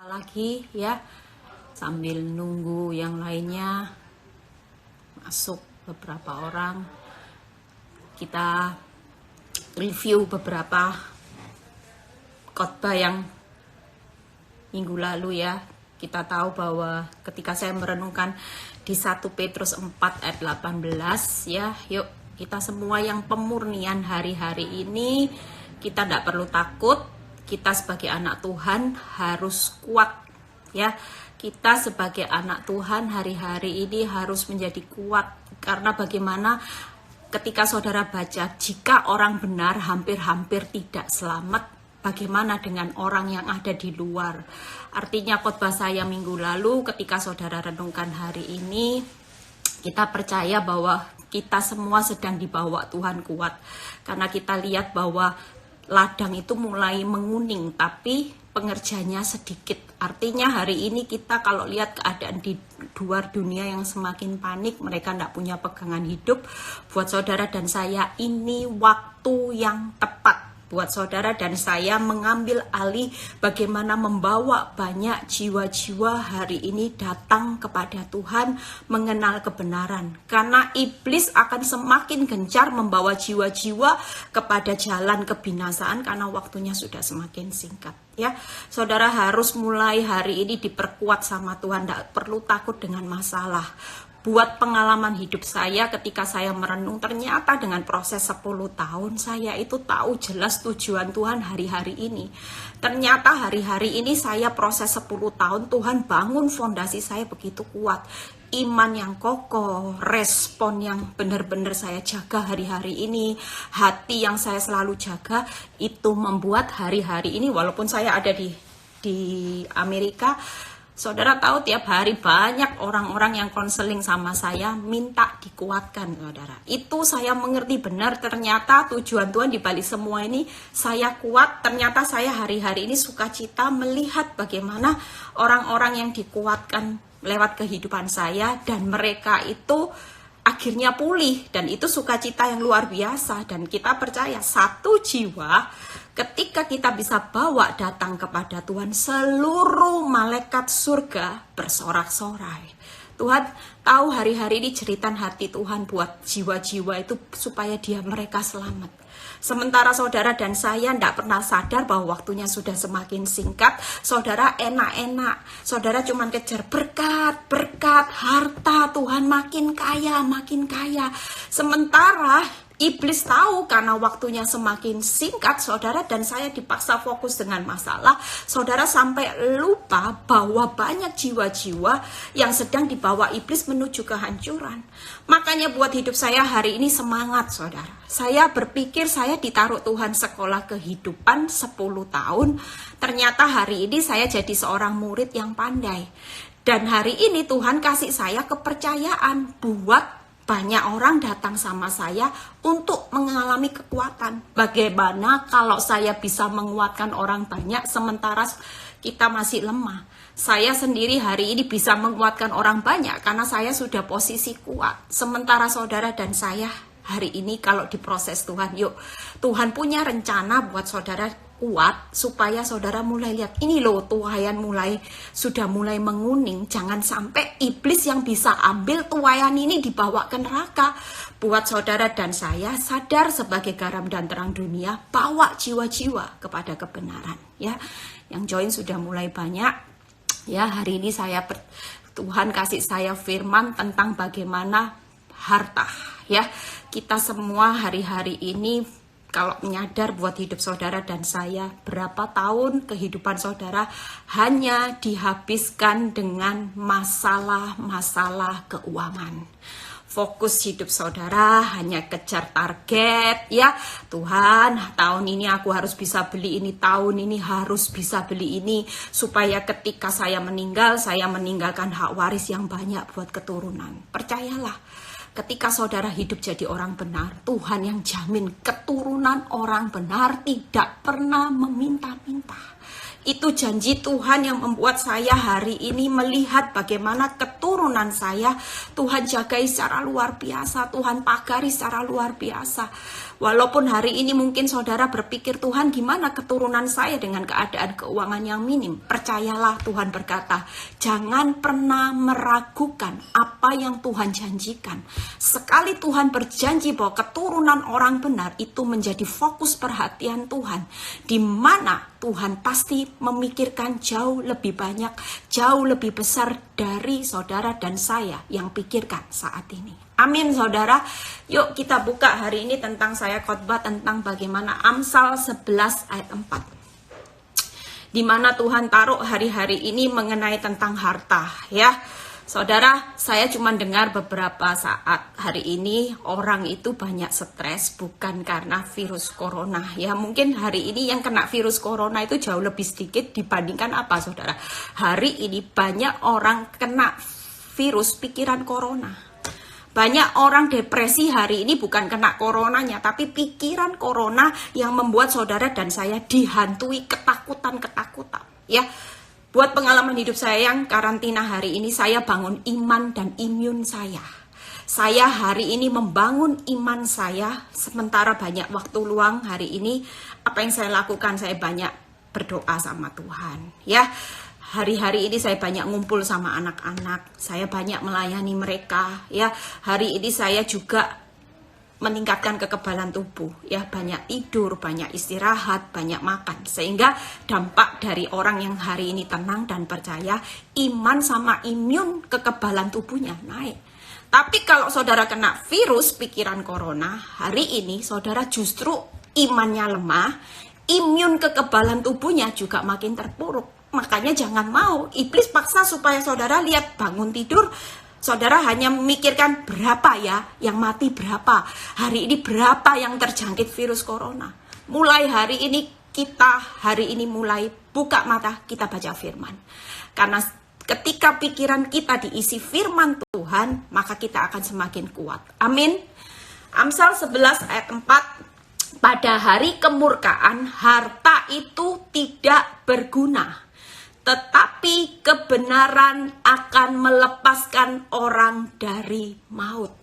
lagi ya, sambil nunggu yang lainnya masuk. Beberapa orang kita review beberapa khotbah yang minggu lalu ya. Kita tahu bahwa ketika saya merenungkan di 1 Petrus 4 ayat 18 ya, yuk kita semua yang pemurnian hari-hari ini, kita tidak perlu takut. Kita sebagai anak Tuhan harus kuat ya. Kita sebagai anak Tuhan hari-hari ini harus menjadi kuat. Karena bagaimana ketika saudara baca, jika orang benar hampir-hampir tidak selamat, bagaimana dengan orang yang ada di luar? Artinya khotbah saya minggu lalu ketika saudara renungkan hari ini, kita percaya bahwa kita semua sedang dibawa Tuhan kuat. Karena kita lihat bahwa ladang itu mulai menguning, tapi pengerjanya sedikit. Artinya hari ini kita kalau lihat keadaan di luar dunia yang semakin panik, mereka tidak punya pegangan hidup. Buat saudara dan saya ini waktu yang tepat. Buat saudara dan saya mengambil alih bagaimana membawa banyak jiwa-jiwa hari ini datang kepada Tuhan, mengenal kebenaran. Karena iblis akan semakin gencar membawa jiwa-jiwa kepada jalan kebinasaan karena waktunya sudah semakin singkat. Ya, saudara harus mulai hari ini diperkuat sama Tuhan, tidak perlu takut dengan masalah. Buat pengalaman hidup saya ketika saya merenung, ternyata dengan proses 10 tahun saya itu tahu jelas tujuan Tuhan hari-hari ini. Ternyata hari-hari ini saya proses 10 tahun Tuhan bangun fondasi saya begitu kuat. Iman yang kokoh, respon yang benar-benar saya jaga hari-hari ini, hati yang saya selalu jaga, itu membuat hari-hari ini walaupun saya ada di Amerika, saudara tahu tiap hari banyak orang-orang yang konseling sama saya minta dikuatkan saudara. Itu saya mengerti benar ternyata tujuan Tuhan di balik semua ini saya kuat. Ternyata saya hari-hari ini sukacita melihat bagaimana orang-orang yang dikuatkan lewat kehidupan saya dan mereka itu akhirnya pulih, dan itu sukacita yang luar biasa. Dan kita percaya satu jiwa ketika kita bisa bawa datang kepada Tuhan, seluruh malaikat surga bersorak-sorai. Tuhan tahu hari-hari ini jeritan hati Tuhan buat jiwa-jiwa itu supaya mereka selamat. Sementara saudara dan saya tidak pernah sadar bahwa waktunya sudah semakin singkat. Saudara enak-enak, saudara cuma kejar berkat, harta, Tuhan makin kaya, makin kaya. Sementara iblis tahu karena waktunya semakin singkat, saudara dan saya dipaksa fokus dengan masalah. Saudara sampai lupa bahwa banyak jiwa-jiwa yang sedang dibawa iblis menuju kehancuran. Makanya buat hidup saya hari ini semangat saudara. Saya berpikir saya ditaruh Tuhan sekolah kehidupan 10 tahun. Ternyata hari ini saya jadi seorang murid yang pandai. Dan hari ini Tuhan kasih saya kepercayaan buat banyak orang datang sama saya untuk mengalami kekuatan. Bagaimana kalau saya bisa menguatkan orang banyak sementara kita masih lemah? Saya sendiri hari ini bisa menguatkan orang banyak karena saya sudah posisi kuat. Sementara saudara dan saya hari ini kalau diproses Tuhan, yuk Tuhan punya rencana buat saudara kuat supaya saudara mulai lihat ini loh, tuayan sudah mulai menguning. Jangan sampai iblis yang bisa ambil tuayan ini dibawa ke neraka. Buat saudara dan saya sadar sebagai garam dan terang dunia, bawa jiwa-jiwa kepada kebenaran ya. Yang join sudah mulai banyak ya. Hari ini Tuhan kasih saya firman tentang bagaimana harta ya. Kita semua hari-hari ini kalau menyadar buat hidup saudara dan saya, berapa tahun kehidupan saudara hanya dihabiskan dengan masalah-masalah keuangan. Fokus hidup saudara hanya kejar target ya. Tuhan, tahun ini aku harus bisa beli ini, tahun ini harus bisa beli ini, supaya ketika saya meninggal, saya meninggalkan hak waris yang banyak buat keturunan. Percayalah, ketika saudara hidup jadi orang benar, Tuhan yang jamin keturunan orang benar tidak pernah meminta-minta. Itu janji Tuhan yang membuat saya hari ini melihat bagaimana keturunan saya Tuhan jagai secara luar biasa, Tuhan pagari secara luar biasa. Walaupun hari ini mungkin saudara berpikir, Tuhan gimana keturunan saya dengan keadaan keuangan yang minim? Percayalah, Tuhan berkata, jangan pernah meragukan apa yang Tuhan janjikan. Sekali Tuhan berjanji bahwa keturunan orang benar itu menjadi fokus perhatian Tuhan, di mana Tuhan pasti memikirkan jauh lebih banyak, jauh lebih besar dari saudara dan saya yang pikirkan saat ini. Amin saudara. Yuk kita buka hari ini tentang saya khotbah tentang bagaimana Amsal 11 ayat 4. Di mana Tuhan taruh hari-hari ini mengenai tentang harta ya. Saudara, saya cuma dengar beberapa saat hari ini orang itu banyak stres bukan karena virus corona ya. Mungkin hari ini yang kena virus corona itu jauh lebih sedikit dibandingkan apa saudara? Hari ini banyak orang kena virus pikiran corona. Banyak orang depresi hari ini bukan kena coronanya, tapi pikiran corona yang membuat saudara dan saya dihantui ketakutan-ketakutan. Ya, buat pengalaman hidup saya yang karantina hari ini, saya bangun iman dan imun saya. Saya hari ini membangun iman saya, sementara banyak waktu luang hari ini. Apa yang saya lakukan? Saya banyak berdoa sama Tuhan. Ya. Hari-hari ini saya banyak ngumpul sama anak-anak, saya banyak melayani mereka, ya. Hari ini saya juga meningkatkan kekebalan tubuh, ya. Banyak tidur, banyak istirahat, banyak makan. Sehingga dampak dari orang yang hari ini tenang dan percaya, iman sama imun kekebalan tubuhnya naik. Tapi kalau saudara kena virus pikiran corona, hari ini saudara justru imannya lemah, imun kekebalan tubuhnya juga makin terpuruk. Makanya jangan mau, iblis paksa supaya saudara lihat bangun tidur, saudara hanya memikirkan berapa ya yang mati berapa, hari ini berapa yang terjangkit virus corona. Mulai hari ini mulai buka mata, kita baca firman. Karena ketika pikiran kita diisi firman Tuhan, maka kita akan semakin kuat. Amin. Amsal 11 ayat 4. Pada hari kemurkaan, harta itu tidak berguna, tetapi kebenaran akan melepaskan orang dari maut.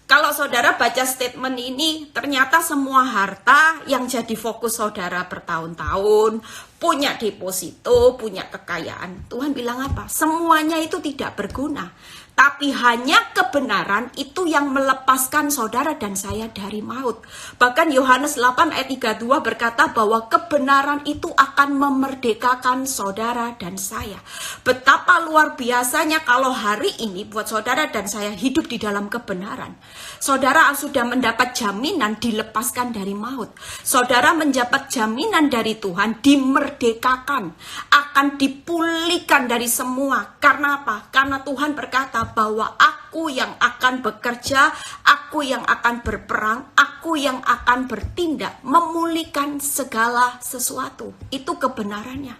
Kalau saudara baca statement ini, ternyata semua harta yang jadi fokus saudara bertahun-tahun, punya deposito, punya kekayaan. Tuhan bilang apa? Semuanya itu tidak berguna. Tapi hanya kebenaran itu yang melepaskan saudara dan saya dari maut. Bahkan Yohanes 8 ayat 32 berkata bahwa kebenaran itu akan memerdekakan saudara dan saya. Betapa luar biasanya kalau hari ini buat saudara dan saya hidup di dalam kebenaran. Saudara sudah mendapat jaminan dilepaskan dari maut. Saudara mendapat jaminan dari Tuhan dimerdekakan. Akan dipulihkan dari semua. Karena apa? Karena Tuhan berkata bahwa aku yang akan bekerja, aku yang akan berperang, aku yang akan bertindak, memulihkan segala sesuatu. Itu kebenarannya.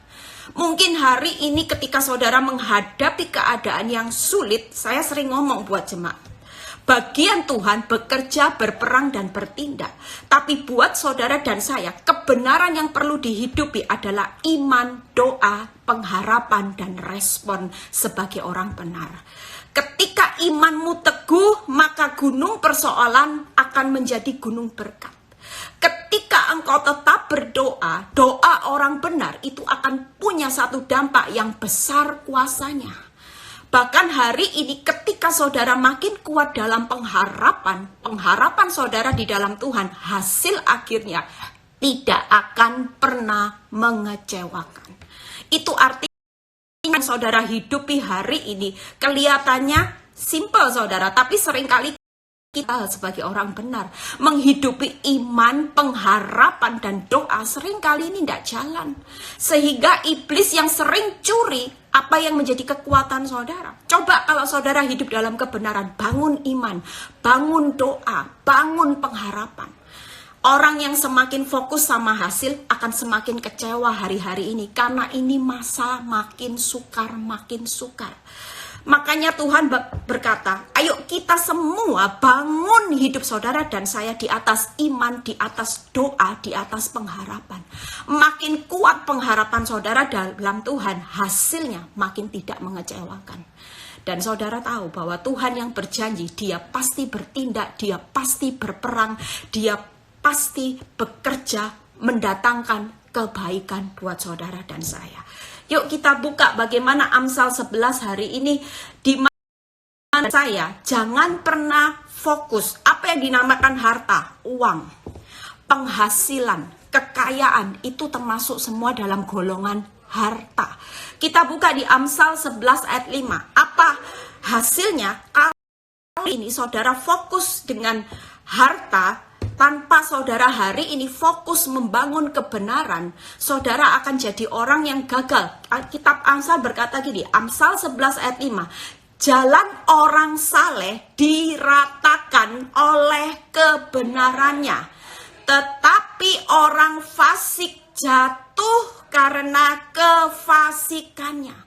Mungkin hari ini ketika saudara menghadapi keadaan yang sulit, saya sering ngomong buat jemaat, bagian Tuhan bekerja, berperang, dan bertindak. Tapi buat saudara dan saya, kebenaran yang perlu dihidupi adalah iman, doa, pengharapan, dan respon sebagai orang benar. Ketika imanmu teguh, maka gunung persoalan akan menjadi gunung berkat. Ketika engkau tetap berdoa, doa orang benar itu akan punya satu dampak yang besar kuasanya. Bahkan hari ini ketika saudara makin kuat dalam pengharapan saudara di dalam Tuhan, hasil akhirnya tidak akan pernah mengecewakan. Itu artinya yang saudara hidupi hari ini kelihatannya simple saudara, tapi seringkali kita sebagai orang benar menghidupi iman, pengharapan, dan doa seringkali ini tidak jalan. Sehingga iblis yang sering curi apa yang menjadi kekuatan saudara. Coba kalau saudara hidup dalam kebenaran, bangun iman, bangun doa, bangun pengharapan. Orang yang semakin fokus sama hasil akan semakin kecewa hari-hari ini. Karena ini masa makin sukar, makin sukar. Makanya Tuhan berkata, ayo kita semua bangun hidup saudara dan saya di atas iman, di atas doa, di atas pengharapan. Makin kuat pengharapan saudara dalam Tuhan, hasilnya makin tidak mengecewakan. Dan saudara tahu bahwa Tuhan yang berjanji, dia pasti bertindak, dia pasti berperang, dia pasti bekerja mendatangkan kebaikan buat saudara dan saya. Yuk kita buka bagaimana Amsal 11 hari ini, di mana saya jangan pernah fokus apa yang dinamakan harta, uang, penghasilan, kekayaan, itu termasuk semua dalam golongan harta. Kita buka di Amsal 11 ayat 5. Apa hasilnya kalau ini saudara fokus dengan harta, tanpa saudara hari ini fokus membangun kebenaran, saudara akan jadi orang yang gagal. Kitab Amsal berkata gini, Amsal 11 ayat 5, jalan orang saleh diratakan oleh kebenarannya, tetapi orang fasik jatuh karena kefasikannya.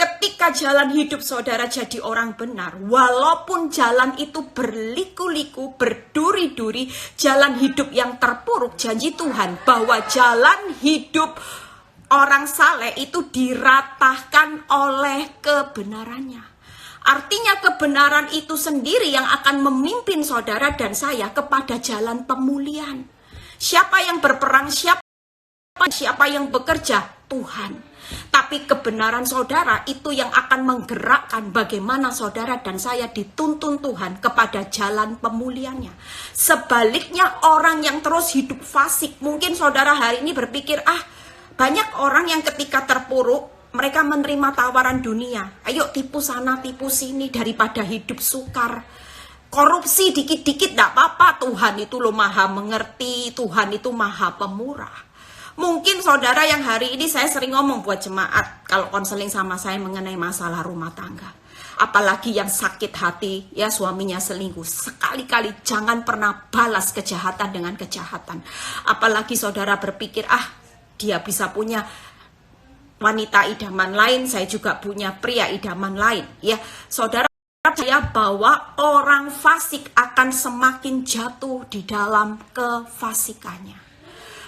Ketika jalan hidup saudara jadi orang benar, walaupun jalan itu berliku-liku, berduri-duri, jalan hidup yang terpuruk, janji Tuhan bahwa jalan hidup orang saleh itu diratakan oleh kebenarannya. Artinya kebenaran itu sendiri yang akan memimpin saudara dan saya kepada jalan pemulihan. Siapa yang berperang, siapa yang bekerja? Tuhan. Tapi kebenaran saudara itu yang akan menggerakkan bagaimana saudara dan saya dituntun Tuhan kepada jalan pemulihannya. Sebaliknya orang yang terus hidup fasik, mungkin saudara hari ini berpikir, banyak orang yang ketika terpuruk, mereka menerima tawaran dunia. Ayo tipu sana, tipu sini, daripada hidup sukar. Korupsi dikit-dikit tidak apa-apa, Tuhan itu loh maha mengerti, Tuhan itu maha pemurah. Mungkin saudara yang hari ini saya sering ngomong buat jemaat kalau konseling sama saya mengenai masalah rumah tangga. Apalagi yang sakit hati, ya suaminya selingkuh. Sekali-kali jangan pernah balas kejahatan dengan kejahatan. Apalagi saudara berpikir, dia bisa punya wanita idaman lain, saya juga punya pria idaman lain. Ya, saudara percaya bahwa orang fasik akan semakin jatuh di dalam kefasikannya.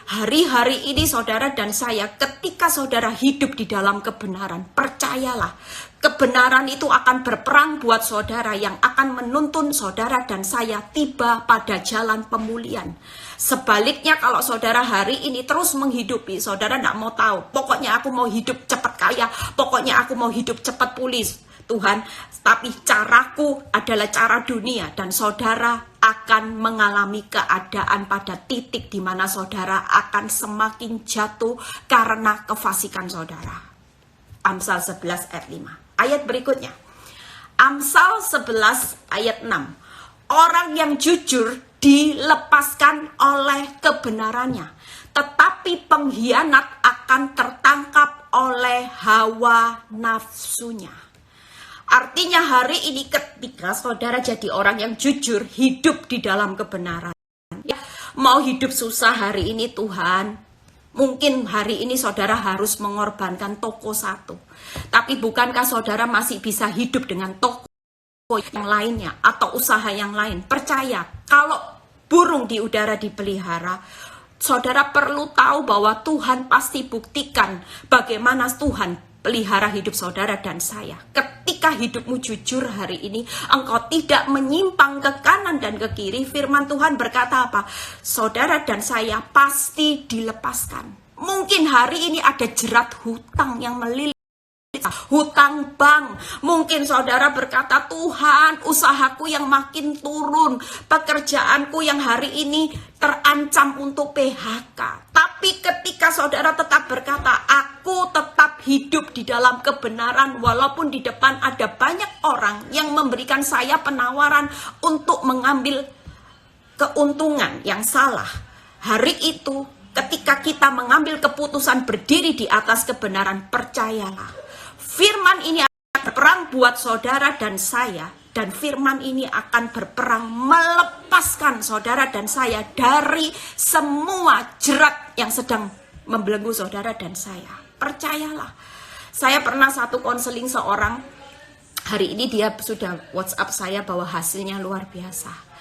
Hari-hari ini saudara dan saya, ketika saudara hidup di dalam kebenaran, percayalah, kebenaran itu akan berperang buat saudara yang akan menuntun saudara dan saya tiba pada jalan pemulihan. Sebaliknya kalau saudara hari ini terus menghidupi, saudara tidak mau tahu, pokoknya aku mau hidup cepat kaya, pokoknya aku mau hidup cepat pulih. Tuhan, tapi caraku adalah cara dunia dan saudara akan mengalami keadaan pada titik di mana saudara akan semakin jatuh karena kefasikan saudara. Amsal 11 ayat 5. Ayat berikutnya. Amsal 11 ayat 6. Orang yang jujur dilepaskan oleh kebenarannya, tetapi pengkhianat akan tertangkap oleh hawa nafsunya. Artinya hari ini ketika saudara jadi orang yang jujur, hidup di dalam kebenaran. Ya, mau hidup susah hari ini Tuhan, mungkin hari ini saudara harus mengorbankan toko satu. Tapi bukankah saudara masih bisa hidup dengan toko yang lainnya atau usaha yang lain? Percaya, kalau burung di udara dipelihara, saudara perlu tahu bahwa Tuhan pasti buktikan bagaimana Tuhan pelihara hidup saudara dan saya. Ketika hidupmu jujur hari ini, engkau tidak menyimpang ke kanan dan ke kiri, firman Tuhan berkata apa? Saudara dan saya pasti dilepaskan. Mungkin hari ini ada jerat hutang yang melilit, hutang bank. Mungkin saudara berkata, Tuhan, usahaku yang makin turun, pekerjaanku yang hari ini terancam untuk PHK. Tapi ketika saudara tetap berkata, aku tetap hidup di dalam kebenaran, walaupun di depan ada banyak orang yang memberikan saya penawaran untuk mengambil keuntungan yang salah. Hari itu ketika kita mengambil keputusan berdiri di atas kebenaran, percayalah, firman ini akan berperang buat saudara dan saya, dan firman ini akan berperang melepaskan saudara dan saya dari semua jerat yang sedang membelenggu saudara dan saya. Percayalah. Saya pernah satu konseling seorang Hari ini dia sudah WhatsApp saya bahwa hasilnya luar biasa.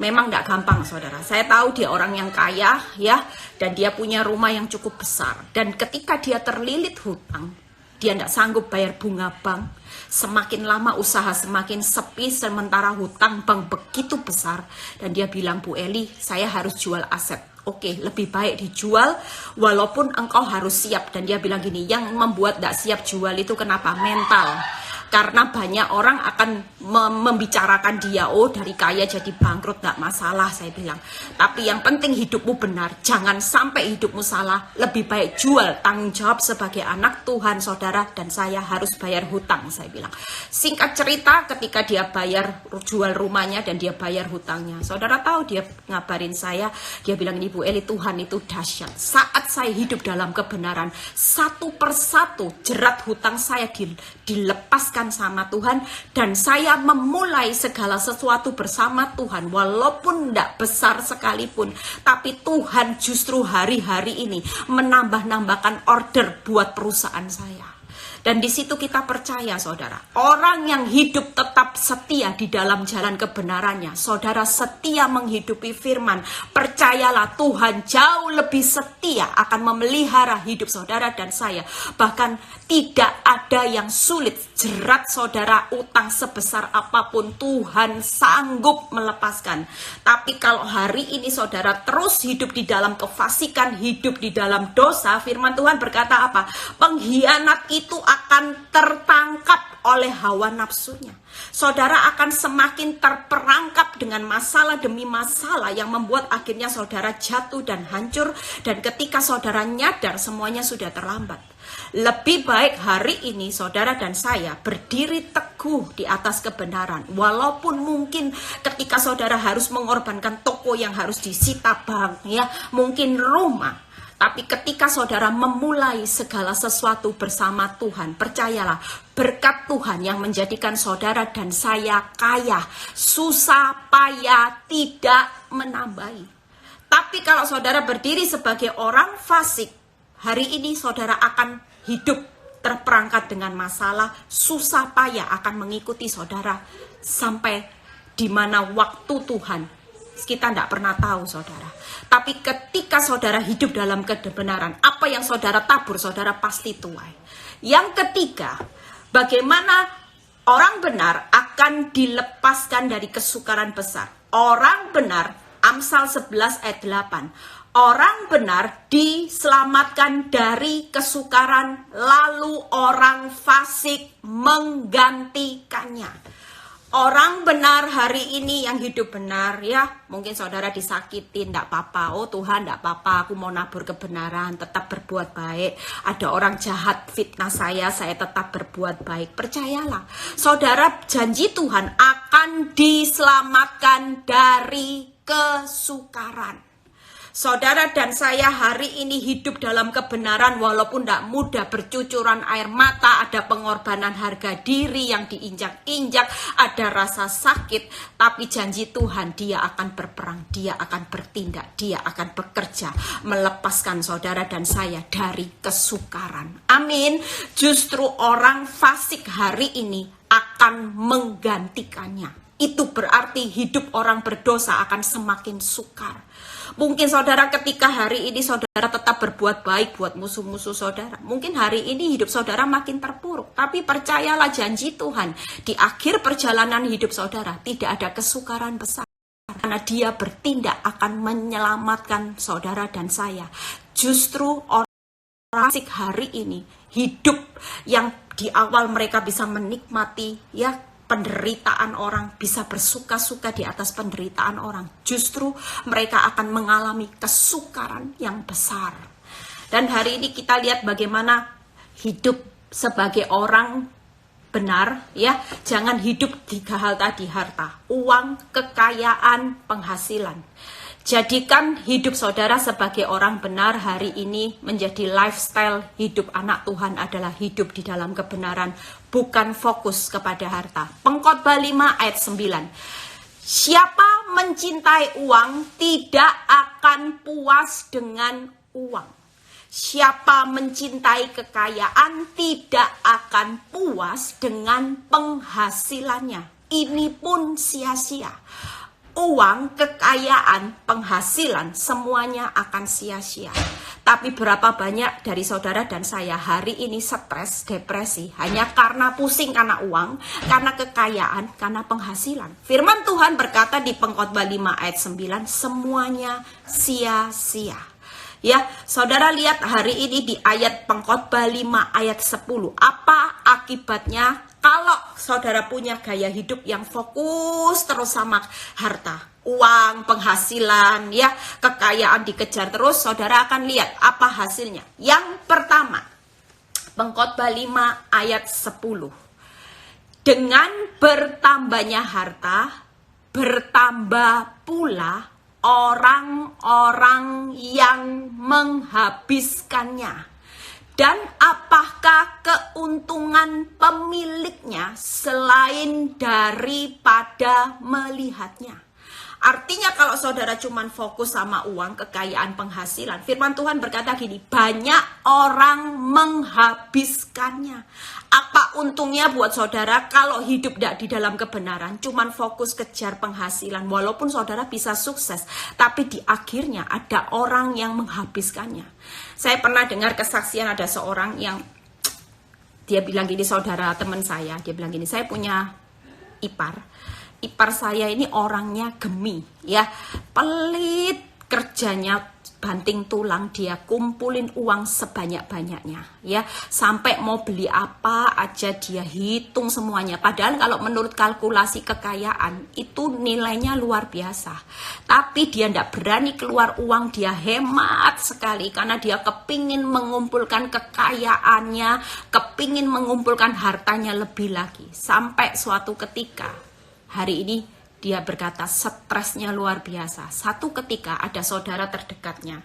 Memang tidak gampang, saudara. Saya tahu dia orang yang kaya, ya, dan dia punya rumah yang cukup besar. Dan ketika dia terlilit hutang, dia tidak sanggup bayar bunga bank. Semakin lama usaha semakin sepi, sementara hutang bank begitu besar. Dan dia bilang, Bu Eli, saya harus jual aset. Oke, lebih baik dijual walaupun engkau harus siap. Dan dia bilang gini, yang membuat tidak siap jual itu kenapa? Mental. Karena banyak orang akan membicarakan dia, oh dari kaya jadi bangkrut, gak masalah, saya bilang. Tapi yang penting hidupmu benar, jangan sampai hidupmu salah. Lebih baik jual, tanggung jawab sebagai anak Tuhan, saudara, dan saya harus bayar hutang, saya bilang. Singkat cerita, ketika dia bayar, jual rumahnya dan dia bayar hutangnya, saudara tahu dia ngabarin saya, dia bilang, Ibu Eli, Tuhan itu dahsyat. Saat saya hidup dalam kebenaran, satu persatu jerat hutang saya dilepaskan sama Tuhan, dan saya memulai segala sesuatu bersama Tuhan walaupun tidak besar sekalipun, tapi Tuhan justru hari-hari ini menambah-nambahkan order buat perusahaan saya. Dan di situ kita percaya, saudara, orang yang hidup tetap setia di dalam jalan kebenarannya, saudara setia menghidupi firman, percayalah Tuhan jauh lebih setia akan memelihara hidup saudara dan saya. Bahkan tidak ada yang sulit, jerat saudara utang sebesar apapun Tuhan sanggup melepaskan. Tapi kalau hari ini saudara terus hidup di dalam kefasikan, hidup di dalam dosa, firman Tuhan berkata apa? Pengkhianat itu akan tertangkap oleh hawa nafsunya. Saudara akan semakin terperangkap dengan masalah demi masalah yang membuat akhirnya saudara jatuh dan hancur. Dan ketika saudara nyadar semuanya sudah terlambat. Lebih baik hari ini saudara dan saya berdiri teguh di atas kebenaran. Walaupun mungkin ketika saudara harus mengorbankan toko yang harus disita bank, ya, mungkin rumah. Tapi ketika saudara memulai segala sesuatu bersama Tuhan, percayalah berkat Tuhan yang menjadikan saudara dan saya kaya, susah payah tidak menambahi. Tapi kalau saudara berdiri sebagai orang fasik, hari ini saudara akan hidup terperangkap dengan masalah, susah payah akan mengikuti saudara sampai di mana waktu Tuhan kita tidak pernah tahu, saudara. Tapi ketika saudara hidup dalam kebenaran, apa yang saudara tabur, saudara pasti tuai. Yang ketiga, bagaimana orang benar akan dilepaskan dari kesukaran besar. Orang benar, Amsal 11 ayat 8. Orang benar diselamatkan dari kesukaran, lalu orang fasik menggantikannya. Orang benar hari ini yang hidup benar, ya, mungkin saudara disakitin, tidak apa-apa. Oh Tuhan, tidak apa-apa, aku mau nabur kebenaran, tetap berbuat baik. Ada orang jahat fitnah saya tetap berbuat baik. Percayalah, saudara, janji Tuhan akan diselamatkan dari kesukaran. Saudara dan saya hari ini hidup dalam kebenaran walaupun tidak mudah, bercucuran air mata, ada pengorbanan harga diri yang diinjak-injak, ada rasa sakit, tapi janji Tuhan, dia akan berperang, dia akan bertindak, dia akan bekerja, melepaskan saudara dan saya dari kesukaran. Amin. Justru orang fasik hari ini akan menggantikannya. Itu berarti hidup orang berdosa akan semakin sukar. Mungkin saudara ketika hari ini saudara tetap berbuat baik buat musuh-musuh saudara. Mungkin hari ini hidup saudara makin terpuruk. Tapi percayalah janji Tuhan. Di akhir perjalanan hidup saudara tidak ada kesukaran besar. Karena dia bertindak akan menyelamatkan saudara dan saya. Justru orang fasik hari ini hidup yang di awal mereka bisa menikmati, ya, penderitaan orang, bisa bersuka-suka di atas penderitaan orang. Justru mereka akan mengalami kesukaran yang besar. Dan hari ini kita lihat bagaimana hidup sebagai orang benar, ya. Jangan hidup 3 hal tadi, harta, uang, kekayaan, penghasilan. Jadikan hidup saudara sebagai orang benar hari ini menjadi lifestyle hidup anak Tuhan adalah hidup di dalam kebenaran, bukan fokus kepada harta. Pengkhotbah 5 ayat 9. Siapa mencintai uang tidak akan puas dengan uang. Siapa mencintai kekayaan tidak akan akan puas dengan penghasilannya. Ini pun sia-sia. Uang, kekayaan, penghasilan, semuanya akan sia-sia. Tapi berapa banyak dari saudara dan saya hari ini stres, depresi, hanya karena pusing karena uang, karena kekayaan, karena penghasilan. Firman Tuhan berkata di Pengkhotbah 5 ayat 9, semuanya sia-sia. Ya, saudara lihat hari ini di ayat Pengkhotbah 5 ayat 10. Apa akibatnya kalau saudara punya gaya hidup yang fokus terus sama harta, uang, penghasilan, ya, kekayaan dikejar terus, saudara akan lihat apa hasilnya. Yang pertama, Pengkhotbah 5 ayat 10. Dengan bertambahnya harta, bertambah pula orang-orang yang menghabiskannya. Dan apakah keuntungan pemiliknya selain daripada melihatnya? Artinya kalau saudara cuma fokus sama uang, kekayaan, penghasilan, firman Tuhan berkata gini, banyak orang menghabiskannya. Apa untungnya buat saudara kalau hidup tidak di dalam kebenaran, cuma fokus kejar penghasilan, walaupun saudara bisa sukses, tapi di akhirnya ada orang yang menghabiskannya. Saya pernah dengar kesaksian ada seorang yang dia bilang gini, saudara teman saya, dia bilang gini, saya punya ipar saya ini orangnya gemi, ya, pelit, kerjanya banting tulang, dia kumpulin uang sebanyak-banyaknya, ya, sampai mau beli apa aja dia hitung semuanya. Padahal kalau menurut kalkulasi kekayaan itu nilainya luar biasa, tapi dia tidak berani keluar uang, dia hemat sekali karena dia kepingin mengumpulkan kekayaannya, kepingin mengumpulkan hartanya lebih lagi. Sampai suatu ketika hari ini dia berkata stresnya luar biasa. Satu ketika ada saudara terdekatnya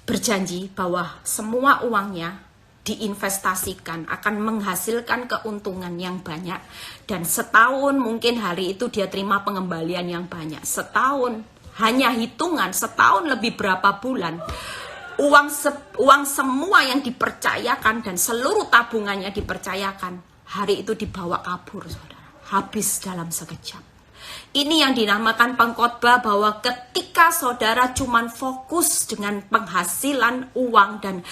berjanji bahwa semua uangnya diinvestasikan akan menghasilkan keuntungan yang banyak. Dan setahun mungkin hari itu dia terima pengembalian yang banyak. Setahun, hanya hitungan setahun lebih berapa bulan. Uang semua yang dipercayakan dan seluruh tabungannya dipercayakan, hari itu dibawa kabur saudara. Habis dalam sekejap. Ini yang dinamakan pengkhotbah bahwa ketika saudara cuman fokus dengan penghasilan, uang, dan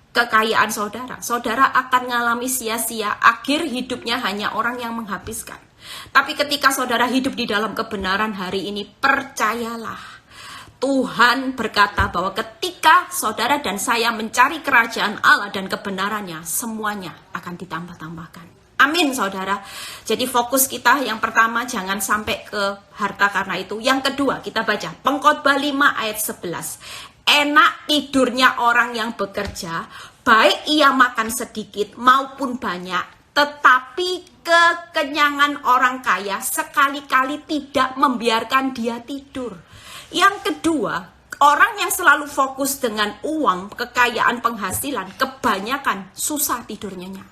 kekayaan saudara, saudara akan mengalami sia-sia. Akhir hidupnya hanya orang yang menghabiskan. Tapi ketika saudara hidup di dalam kebenaran hari ini, percayalah, Tuhan berkata bahwa ketika saudara dan saya mencari kerajaan Allah dan kebenarannya, semuanya akan ditambah-tambahkan. Amin saudara. Jadi fokus kita yang pertama jangan sampai ke harta karena itu. Yang kedua kita baca Pengkhotbah 5 ayat 11. Enak tidurnya orang yang bekerja, baik ia makan sedikit maupun banyak, tetapi kekenyangan orang kaya sekali-kali tidak membiarkan dia tidur. Yang kedua, orang yang selalu fokus dengan uang, kekayaan, penghasilan, kebanyakan susah tidurnya.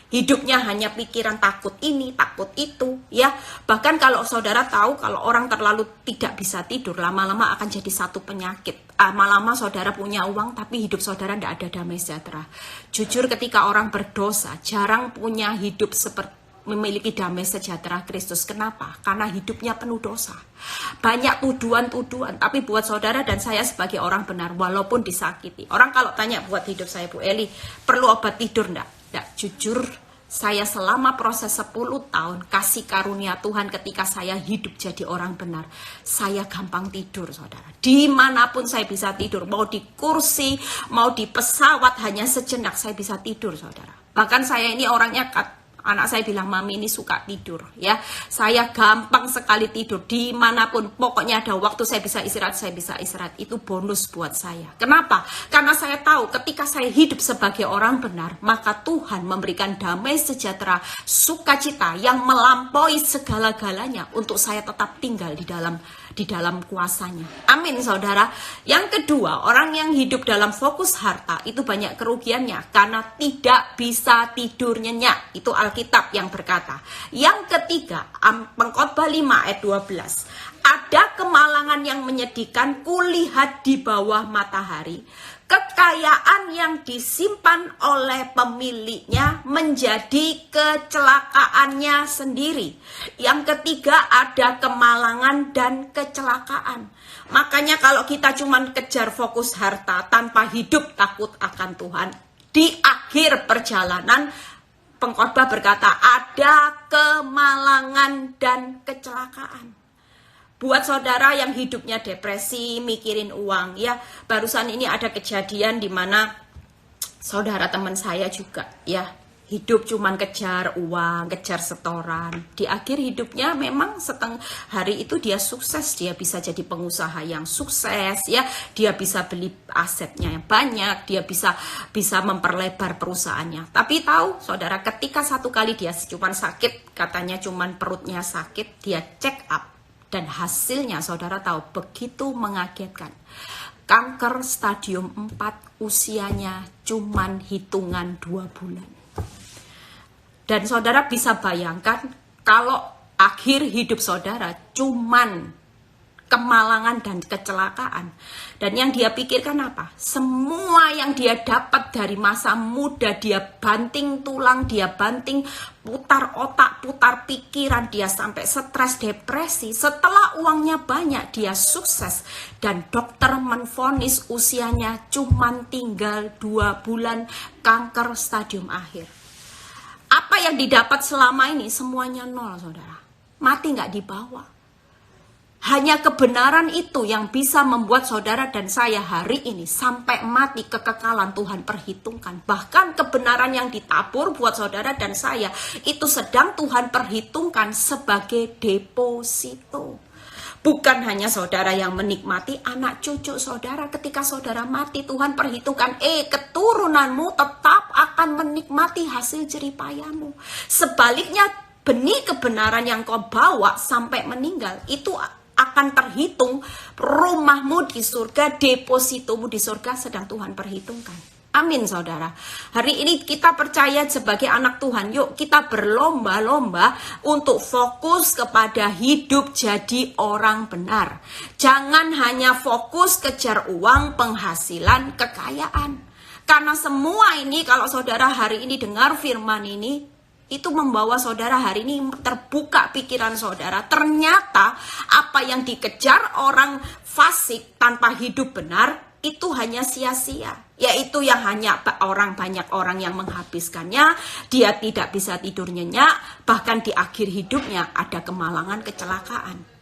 Hidupnya hanya pikiran takut ini, takut itu, ya. Bahkan kalau saudara tahu kalau orang terlalu tidak bisa tidur, lama-lama akan jadi satu penyakit. Lama-lama saudara punya uang, tapi hidup saudara tidak ada damai sejahtera. Jujur ketika orang berdosa, jarang punya hidup seperti memiliki damai sejahtera Kristus. Kenapa? Karena hidupnya penuh dosa. Banyak tuduhan-tuduhan, tapi buat saudara dan saya sebagai orang benar, walaupun disakiti. Orang kalau tanya buat hidup saya, Bu Eli, perlu obat tidur enggak? Jujur, saya selama proses 10 tahun kasih karunia Tuhan ketika saya hidup jadi orang benar, saya gampang tidur saudara. Dimanapun saya bisa tidur, mau di kursi, mau di pesawat, hanya sejenak saya bisa tidur saudara. Bahkan saya ini orangnya, anak saya bilang, mami ini suka tidur, ya. Saya gampang sekali tidur dimanapun. Pokoknya ada waktu saya bisa istirahat. Itu bonus buat saya. Kenapa? Karena saya tahu ketika saya hidup sebagai orang benar, maka Tuhan memberikan damai sejahtera, sukacita yang melampaui segala-galanya untuk saya tetap tinggal di dalam kuasanya. Amin saudara. Yang kedua, orang yang hidup dalam fokus harta itu banyak kerugiannya karena tidak bisa tidur nyenyak. Itu Alkitab yang berkata. Yang ketiga, Pengkhotbah 5 ayat 12. Ada kemalangan yang menyedihkan kulihat di bawah matahari. Kekayaan yang disimpan oleh pemiliknya menjadi kecelakaannya sendiri. Yang ketiga ada kemalangan dan kecelakaan. Makanya kalau kita cuma kejar fokus harta tanpa hidup takut akan Tuhan, di akhir perjalanan pengkhotbah berkata ada kemalangan dan kecelakaan. Buat saudara yang hidupnya depresi, mikirin uang, ya barusan ini ada kejadian di mana saudara teman saya juga ya hidup cuman kejar uang, kejar setoran. Di akhir hidupnya memang setengah hari itu dia sukses, dia bisa jadi pengusaha yang sukses, ya dia bisa beli asetnya yang banyak, dia bisa memperlebar perusahaannya. Tapi tahu saudara, ketika satu kali dia cuman sakit, katanya cuman perutnya sakit, dia check up. Dan hasilnya saudara tahu begitu mengagetkan. Kanker stadium 4, usianya cuman hitungan 2 bulan. Dan saudara bisa bayangkan kalau akhir hidup saudara cuman kemalangan dan kecelakaan. Dan yang dia pikirkan apa? Semua yang dia dapat dari masa muda, dia banting tulang, dia banting, putar otak, putar pikiran, dia sampai stres, depresi. Setelah uangnya banyak, dia sukses. Dan dokter menvonis usianya cuman tinggal 2 bulan, kanker stadium akhir. Apa yang didapat selama ini? Semuanya nol, saudara. Mati nggak dibawa. Hanya kebenaran itu yang bisa membuat saudara dan saya hari ini sampai mati kekekalan Tuhan perhitungkan. Bahkan kebenaran yang ditabur buat saudara dan saya itu sedang Tuhan perhitungkan sebagai deposito. Bukan hanya saudara yang menikmati, anak cucu saudara ketika saudara mati Tuhan perhitungkan, keturunanmu tetap akan menikmati hasil jeripayahmu. Sebaliknya benih kebenaran yang kau bawa sampai meninggal itu akan terhitung, rumahmu di surga, depositomu di surga sedang Tuhan perhitungkan. Amin saudara. Hari ini kita percaya sebagai anak Tuhan, yuk kita berlomba-lomba untuk fokus kepada hidup jadi orang benar. Jangan hanya fokus kejar uang, penghasilan, kekayaan. Karena semua ini kalau saudara hari ini dengar firman ini, itu membawa saudara hari ini terbuka pikiran saudara. Ternyata apa yang dikejar orang fasik tanpa hidup benar itu hanya sia-sia. Yaitu yang hanya banyak orang yang menghabiskannya, dia tidak bisa tidur nyenyak, bahkan di akhir hidupnya ada kemalangan, kecelakaan.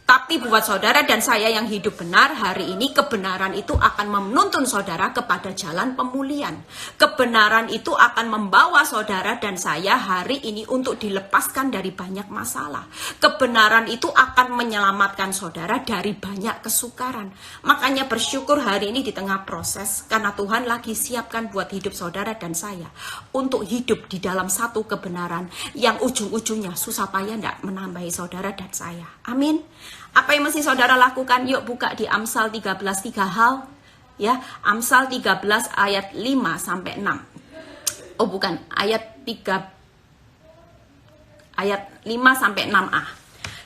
Tapi buat saudara dan saya yang hidup benar, hari ini kebenaran itu akan menuntun saudara kepada jalan pemulihan. Kebenaran itu akan membawa saudara dan saya hari ini untuk dilepaskan dari banyak masalah. Kebenaran itu akan menyelamatkan saudara dari banyak kesukaran. Makanya bersyukur hari ini di tengah proses, karena Tuhan lagi siapkan buat hidup saudara dan saya untuk hidup di dalam satu kebenaran yang ujung-ujungnya susah payah tidak menambahi saudara dan saya. Amin. Apa yang mesti saudara lakukan? Yuk buka di Amsal 13, 3 hal. Ya, Amsal 13 ayat 5 sampai 6. Oh bukan, ayat 5 sampai 6a.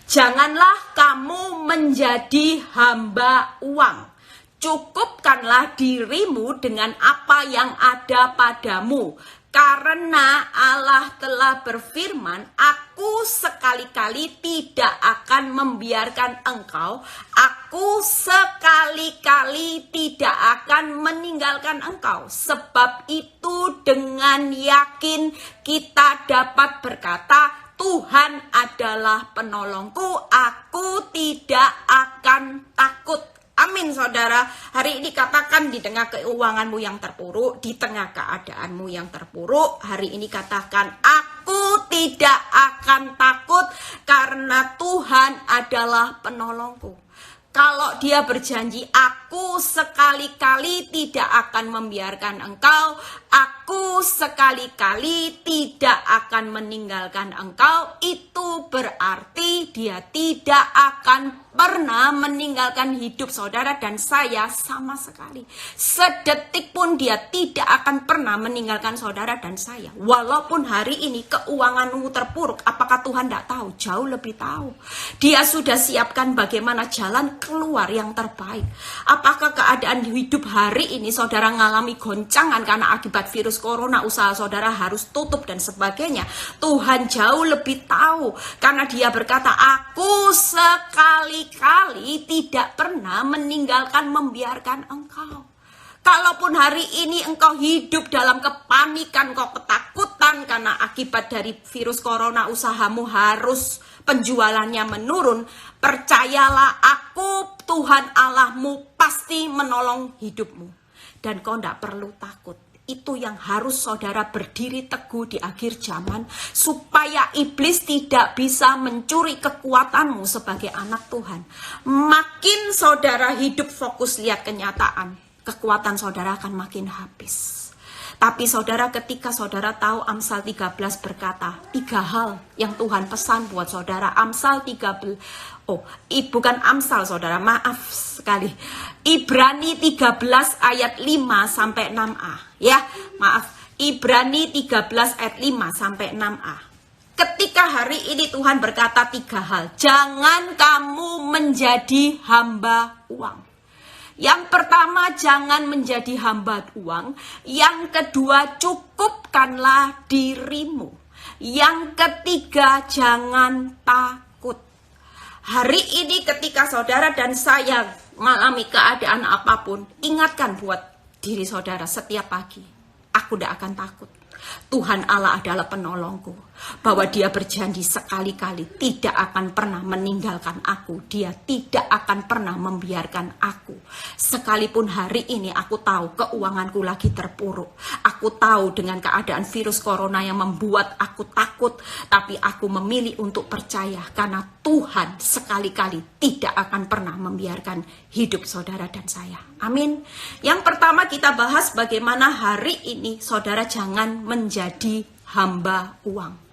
Janganlah kamu menjadi hamba uang. Cukupkanlah dirimu dengan apa yang ada padamu. Karena Allah telah berfirman, aku sekali-kali tidak akan membiarkan engkau, aku sekali-kali tidak akan meninggalkan engkau. Sebab itu dengan yakin kita dapat berkata, Tuhan adalah penolongku, aku tidak akan takut. Amin saudara. Hari ini katakan di tengah keuanganmu yang terpuruk, di tengah keadaanmu yang terpuruk, hari ini katakan aku tidak akan takut karena Tuhan adalah penolongku. Kalau dia berjanji, aku sekali-kali tidak akan membiarkan engkau, aku sekali-kali tidak akan meninggalkan engkau, itu berarti dia tidak akan pernah meninggalkan hidup saudara dan saya sama sekali. Sedetik pun dia tidak akan pernah meninggalkan saudara dan saya. Walaupun hari ini keuanganmu terpuruk, apakah Tuhan tidak tahu? Jauh lebih tahu. Dia sudah siapkan bagaimana jalan keluar yang terbaik. Apakah keadaan hidup hari ini saudara mengalami goncangan karena akibat virus corona, usaha saudara harus tutup dan sebagainya? Tuhan jauh lebih tahu, karena dia berkata, aku sekali-kali tidak pernah meninggalkan membiarkan engkau. Kalaupun hari ini engkau hidup dalam kepanikan, kau ketakutan karena akibat dari virus corona usahamu harus penjualannya menurun, percayalah aku Tuhan Allahmu pasti menolong hidupmu. Dan kau tidak perlu takut. Itu yang harus saudara berdiri teguh di akhir zaman, supaya iblis tidak bisa mencuri kekuatanmu sebagai anak Tuhan. Makin saudara hidup fokus lihat kenyataan, kekuatan saudara akan makin habis. Tapi saudara, ketika saudara tahu Amsal 13 berkata 3 hal yang Tuhan pesan buat saudara. Amsal 13, bukan Amsal saudara, maaf sekali. Ibrani 13 ayat 5 sampai 6a. Ya, maaf. Ibrani 13 ayat 5 sampai 6a. Ketika hari ini Tuhan berkata 3 hal. Jangan kamu menjadi hamba uang. Yang pertama, jangan menjadi hamba uang. Yang kedua, cukupkanlah dirimu. Yang ketiga, jangan takut. Hari ini ketika saudara dan saya mengalami keadaan apapun, ingatkan buat diri saudara setiap pagi, aku tidak akan takut. Tuhan Allah adalah penolongku, bahwa dia berjanji sekali-kali tidak akan pernah meninggalkan aku. Dia tidak akan pernah membiarkan aku. Sekalipun hari ini aku tahu keuanganku lagi terpuruk, aku tahu dengan keadaan virus corona yang membuat aku takut, tapi aku memilih untuk percaya karena Tuhan sekali-kali tidak akan pernah membiarkan hidup saudara dan saya. Amin. Yang pertama kita bahas bagaimana hari ini saudara jangan menjadi hamba uang.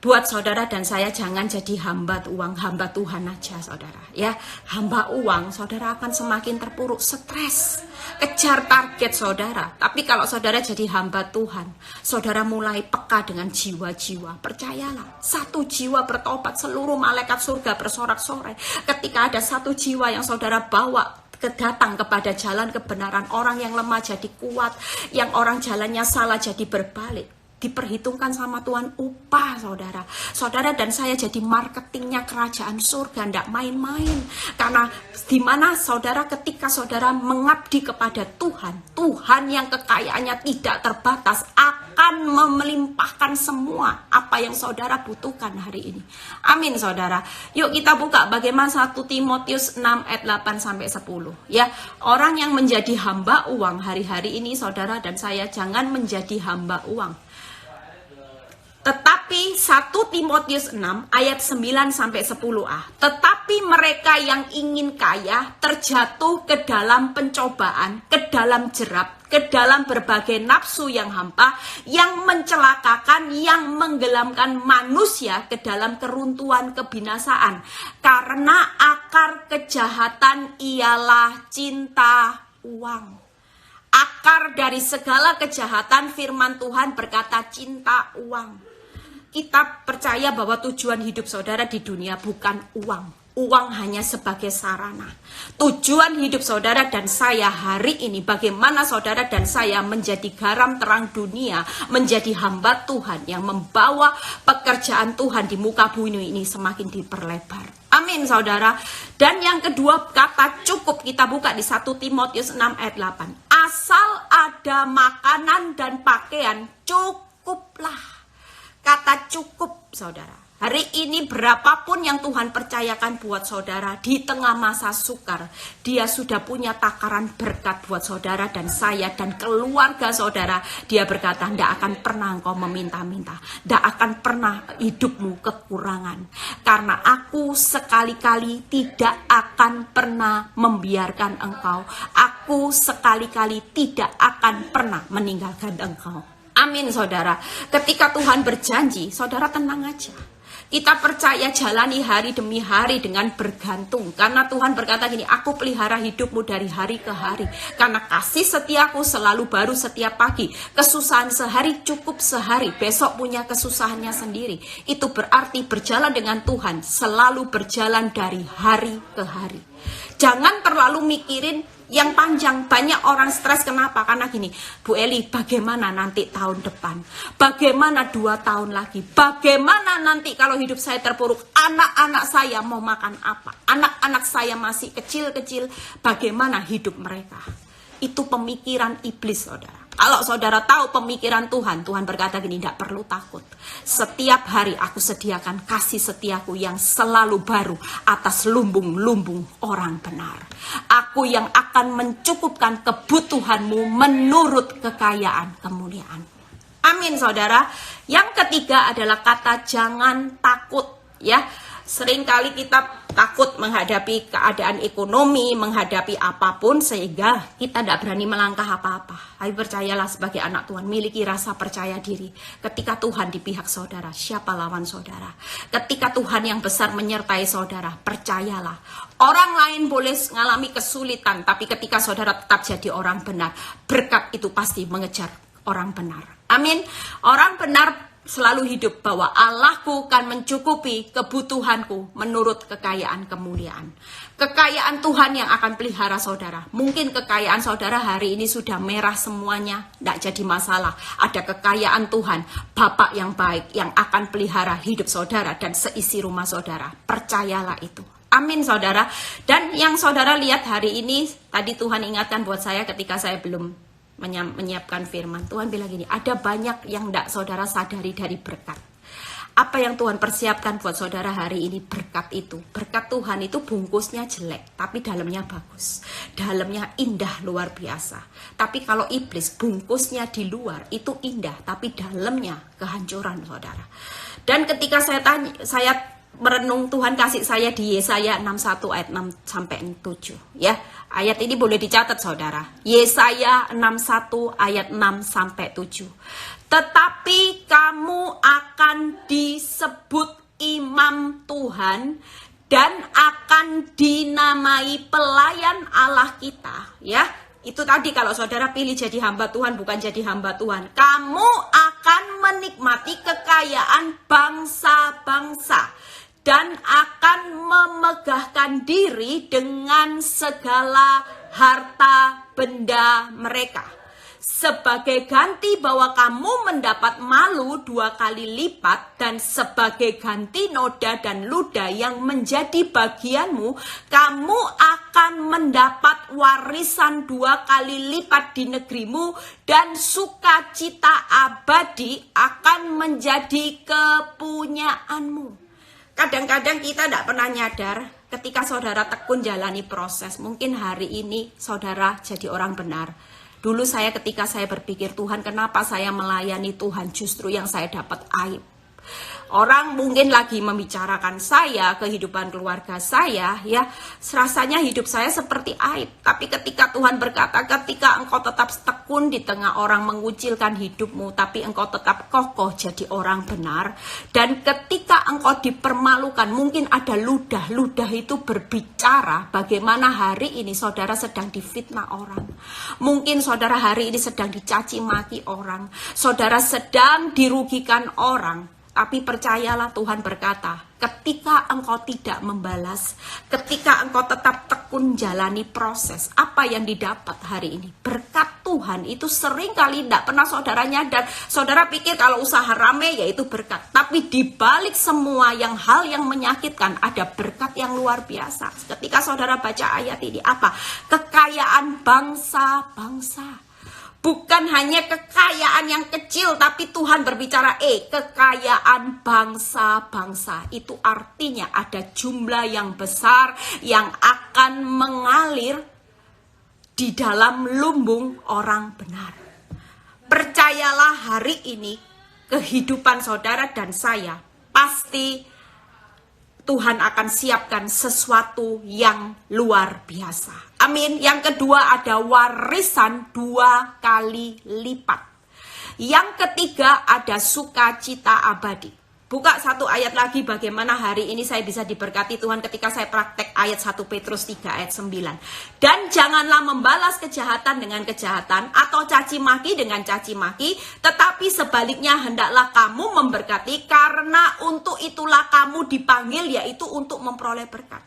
Buat saudara dan saya jangan jadi hamba uang, hamba Tuhan aja saudara. Ya, hamba uang saudara akan semakin terpuruk, stres, kejar target saudara. Tapi kalau saudara jadi hamba Tuhan, saudara mulai peka dengan jiwa-jiwa. Percayalah, 1 jiwa bertobat, seluruh malaikat surga bersorak-sorai. Ketika ada 1 jiwa yang saudara bawa datang kepada jalan kebenaran, orang yang lemah jadi kuat, yang orang jalannya salah jadi berbalik. Diperhitungkan sama Tuhan upah saudara. Saudara dan saya jadi marketingnya kerajaan surga, tidak main-main. Karena dimana saudara, ketika saudara mengabdi kepada Tuhan, Tuhan yang kekayaannya tidak terbatas akan melimpahkan semua apa yang saudara butuhkan hari ini. Amin saudara. Yuk kita buka bagaimana 1 Timotius 6 ayat 8 sampai 10. Ya, orang yang menjadi hamba uang hari-hari ini saudara dan saya jangan menjadi hamba uang. Tetapi 1 Timotius 6 ayat 9 sampai 10a. Tetapi mereka yang ingin kaya terjatuh ke dalam pencobaan, ke dalam jerat, ke dalam berbagai nafsu yang hampa, yang mencelakakan, yang menggelamkan manusia ke dalam keruntuhan kebinasaan. Karena akar kejahatan ialah cinta uang. Akar dari segala kejahatan, firman Tuhan berkata cinta uang. Kita percaya bahwa tujuan hidup saudara di dunia bukan uang. Uang hanya sebagai sarana. Tujuan hidup saudara dan saya hari ini, bagaimana saudara dan saya menjadi garam terang dunia, menjadi hamba Tuhan yang membawa pekerjaan Tuhan di muka bumi ini semakin diperlebar. Amin saudara. Dan yang kedua, kata cukup kita buka di 1 Timotius 6 ayat 8. Asal ada makanan dan pakaian, cukuplah. Kata cukup saudara. Hari ini berapapun yang Tuhan percayakan buat saudara di tengah masa sukar, dia sudah punya takaran berkat buat saudara dan saya dan keluarga saudara. Dia berkata, tidak akan pernah engkau meminta-minta, tidak akan pernah hidupmu kekurangan. Karena aku sekali-kali tidak akan pernah membiarkan engkau. Aku sekali-kali tidak akan pernah meninggalkan engkau. Amin saudara. Ketika Tuhan berjanji, saudara tenang aja. Kita percaya jalani hari demi hari dengan bergantung. Karena Tuhan berkata gini, aku pelihara hidupmu dari hari ke hari. Karena kasih setiaku selalu baru setiap pagi. Kesusahan sehari cukup sehari. Besok punya kesusahannya sendiri. Itu berarti berjalan dengan Tuhan selalu berjalan dari hari ke hari. Jangan terlalu mikirin yang panjang. Banyak orang stres, kenapa? Karena gini, Bu Eli, bagaimana nanti tahun depan? Bagaimana 2 tahun lagi? Bagaimana nanti kalau hidup saya terpuruk? Anak-anak saya mau makan apa? Anak-anak saya masih kecil-kecil, bagaimana hidup mereka? Itu pemikiran iblis, saudara. Kalau saudara tahu pemikiran Tuhan, Tuhan berkata gini, tidak perlu takut. Setiap hari aku sediakan kasih setiaku yang selalu baru atas lumbung-lumbung orang benar. Aku yang akan mencukupkan kebutuhanmu menurut kekayaan kemuliaan. Amin, saudara. Yang ketiga adalah kata jangan takut, ya. Seringkali kita takut menghadapi keadaan ekonomi, menghadapi apapun sehingga kita tidak berani melangkah apa-apa. Tapi percayalah sebagai anak Tuhan, miliki rasa percaya diri. Ketika Tuhan di pihak saudara, siapa lawan saudara? Ketika Tuhan yang besar menyertai saudara, percayalah. Orang lain boleh mengalami kesulitan, tapi ketika saudara tetap jadi orang benar, berkat itu pasti mengejar orang benar. Amin. Orang benar selalu hidup bahwa Allahku akan mencukupi kebutuhanku menurut kekayaan kemuliaan. Kekayaan Tuhan yang akan pelihara saudara. Mungkin kekayaan saudara hari ini sudah merah semuanya, tidak jadi masalah. Ada kekayaan Tuhan, Bapak yang baik yang akan pelihara hidup saudara dan seisi rumah saudara. Percayalah itu. Amin, saudara. Dan yang saudara lihat hari ini, tadi Tuhan ingatkan buat saya ketika saya belum menyiapkan firman. Tuhan bilang gini, ada banyak yang tidak saudara sadari dari berkat. Apa yang Tuhan persiapkan buat saudara hari ini, berkat itu. Berkat Tuhan itu bungkusnya jelek, tapi dalamnya bagus. Dalamnya indah luar biasa. Tapi kalau iblis, bungkusnya di luar itu indah, tapi dalamnya kehancuran, saudara. Dan ketika saya merenung, Tuhan kasih saya di Yesaya 61 ayat 6 sampai 7, ya. Ayat ini boleh dicatat, saudara. Yesaya 61 ayat 6 sampai 7. Tetapi kamu akan disebut imam Tuhan dan akan dinamai pelayan Allah kita, ya. Itu tadi kalau saudara pilih jadi hamba Tuhan, bukan jadi hamba Tuhan. Kamu akan menikmati kekayaan bangsa-bangsa dan akan memegahkan diri dengan segala harta benda mereka. Sebagai ganti bahwa kamu mendapat malu 2 kali lipat, dan sebagai ganti noda dan ludah yang menjadi bagianmu, kamu akan mendapat warisan 2 kali lipat di negerimu, dan sukacita abadi akan menjadi kepunyaanmu. Kadang-kadang kita tidak pernah nyadar ketika saudara tekun jalani proses. Mungkin hari ini saudara jadi orang benar. Dulu ketika saya berpikir, Tuhan kenapa saya melayani Tuhan, justru yang saya dapat aib. Orang mungkin lagi membicarakan saya, kehidupan keluarga saya, ya, rasanya hidup saya seperti aib. Tapi ketika Tuhan berkata, ketika engkau tetap tekun di tengah orang mengucilkan hidupmu, tapi engkau tetap kokoh jadi orang benar. Dan ketika engkau dipermalukan, mungkin ada ludah itu berbicara bagaimana hari ini saudara sedang difitnah orang. Mungkin saudara hari ini sedang dicaci maki orang. Saudara sedang dirugikan orang. Tapi percayalah, Tuhan berkata, ketika engkau tidak membalas, ketika engkau tetap tekun jalani proses, apa yang didapat hari ini? Berkat Tuhan itu seringkali tidak pernah saudara nyadar. Saudara pikir kalau usaha rame yaitu berkat. Tapi dibalik semua hal yang menyakitkan, ada berkat yang luar biasa. Ketika saudara baca ayat ini, apa? Kekayaan bangsa-bangsa. Bukan hanya kekayaan yang kecil, tapi Tuhan berbicara, kekayaan bangsa-bangsa. Itu artinya ada jumlah yang besar yang akan mengalir di dalam lumbung orang benar. Percayalah hari ini, kehidupan saudara dan saya, pasti Tuhan akan siapkan sesuatu yang luar biasa. Amin. Yang kedua ada warisan 2 kali lipat. Yang ketiga ada sukacita abadi. Buka satu ayat lagi bagaimana hari ini saya bisa diberkati Tuhan ketika saya praktek ayat 1 Petrus 3 ayat 9. Dan janganlah membalas kejahatan dengan kejahatan atau caci maki dengan caci maki, tetapi sebaliknya hendaklah kamu memberkati, karena untuk itulah kamu dipanggil, yaitu untuk memperoleh berkat.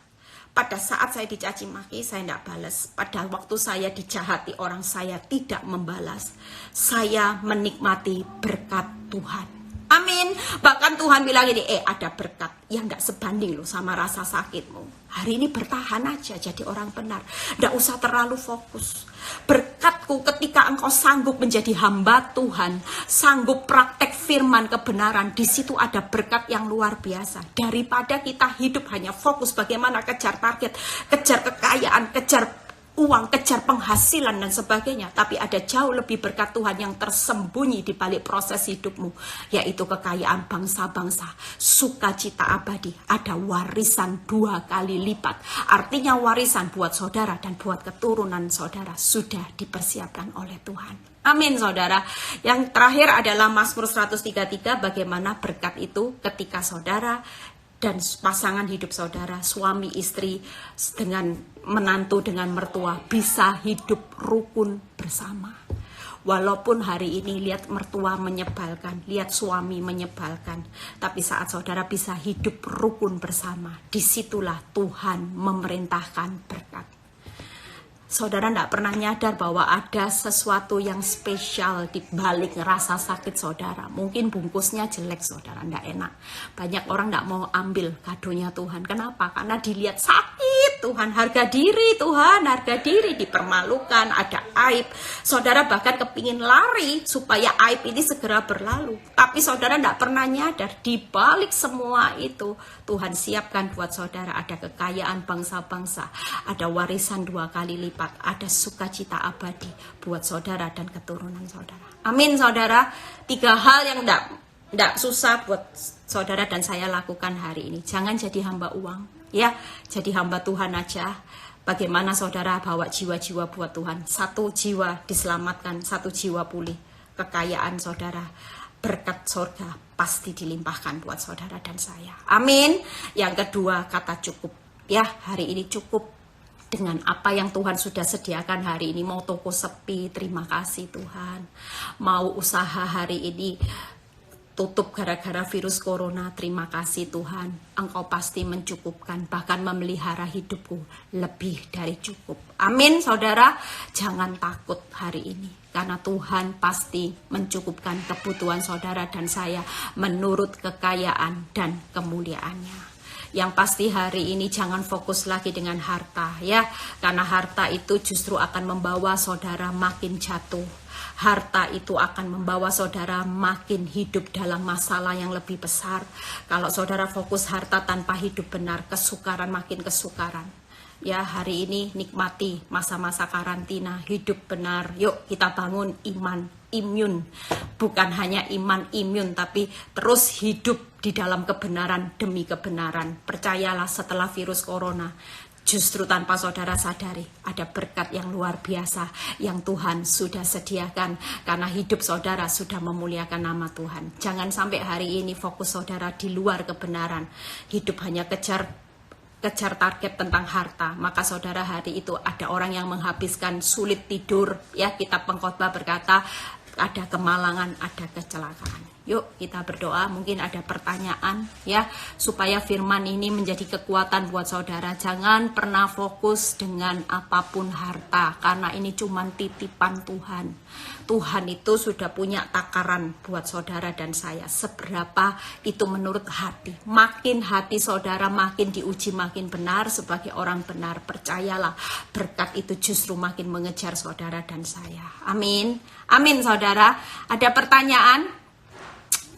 Pada saat saya dicaci maki, saya tidak balas. Pada waktu saya dijahati orang, saya tidak membalas. Saya menikmati berkat Tuhan. Amin. Bahkan Tuhan bilang ini, ada berkat yang gak sebanding loh sama rasa sakitmu. Hari ini bertahan aja jadi orang benar. Gak usah terlalu fokus. Berkatku ketika engkau sanggup menjadi hamba Tuhan, sanggup praktek firman kebenaran, di situ ada berkat yang luar biasa. Daripada kita hidup hanya fokus bagaimana kejar target, kejar kekayaan, kejar uang, kejar penghasilan dan sebagainya, tapi ada jauh lebih berkat Tuhan yang tersembunyi di balik proses hidupmu, yaitu kekayaan bangsa-bangsa, sukacita abadi, ada warisan 2 kali lipat. Artinya warisan buat saudara dan buat keturunan saudara sudah dipersiapkan oleh Tuhan. Amin saudara. Yang terakhir adalah Mazmur 133, bagaimana berkat itu ketika saudara dan pasangan hidup saudara, suami istri dengan menantu dengan mertua bisa hidup rukun bersama. Walaupun hari ini lihat mertua menyebalkan, lihat suami menyebalkan, tapi saat saudara bisa hidup rukun bersama, disitulah Tuhan memerintahkan berkat. Saudara tidak pernah nyadar bahwa ada sesuatu yang spesial di balik rasa sakit saudara. Mungkin bungkusnya jelek saudara, tidak enak. Banyak orang tidak mau ambil kadonya Tuhan. Kenapa? Karena dilihat sakit Tuhan, harga diri Tuhan, harga diri dipermalukan, ada aib. Saudara bahkan kepingin lari supaya aib ini segera berlalu. Tapi saudara tidak pernah nyadar di balik semua itu Tuhan siapkan buat saudara ada kekayaan bangsa-bangsa, ada warisan 2 kali lipat, ada sukacita abadi buat saudara dan keturunan saudara. Amin saudara. 3 hal yang tidak susah buat saudara dan saya lakukan hari ini. Jangan jadi hamba uang, ya, jadi hamba Tuhan aja. Bagaimana saudara bawa jiwa-jiwa buat Tuhan. 1 jiwa diselamatkan, 1 jiwa pulih. Kekayaan saudara, berkat surga pasti dilimpahkan buat saudara dan saya. Amin. Yang kedua, kata cukup. Ya, hari ini cukup dengan apa yang Tuhan sudah sediakan hari ini. Mau toko sepi, terima kasih Tuhan. Mau usaha hari ini tutup gara-gara virus corona, terima kasih Tuhan. Engkau pasti mencukupkan, bahkan memelihara hidupku lebih dari cukup. Amin saudara. Jangan takut hari ini, karena Tuhan pasti mencukupkan kebutuhan saudara dan saya menurut kekayaan dan kemuliaannya. Yang pasti hari ini jangan fokus lagi dengan harta, ya, karena harta itu justru akan membawa saudara makin jatuh. Harta itu akan membawa saudara makin hidup dalam masalah yang lebih besar. Kalau saudara fokus harta tanpa hidup benar, kesukaran makin kesukaran. Ya, hari ini nikmati masa-masa karantina, hidup benar. Yuk kita bangun iman, imun. Bukan hanya iman imun, tapi terus hidup di dalam kebenaran demi kebenaran. Percayalah setelah virus corona, justru tanpa saudara sadari, ada berkat yang luar biasa yang Tuhan sudah sediakan. Karena hidup saudara sudah memuliakan nama Tuhan. Jangan sampai hari ini fokus saudara di luar kebenaran. Hidup hanya kejar target tentang harta, maka saudara hari itu ada orang yang menghabiskan sulit tidur, ya. Kitab Pengkhotbah berkata ada kemalangan, ada kecelakaan. Yuk kita berdoa, mungkin ada pertanyaan, ya, supaya firman ini menjadi kekuatan buat saudara. Jangan pernah fokus dengan apapun harta, karena ini cuma titipan Tuhan. Tuhan itu sudah punya takaran buat saudara dan saya, seberapa itu menurut hati. Makin hati saudara makin diuji, makin benar sebagai orang benar. Percayalah, berkat itu justru makin mengejar saudara dan saya. Amin. Amin saudara. Ada pertanyaan?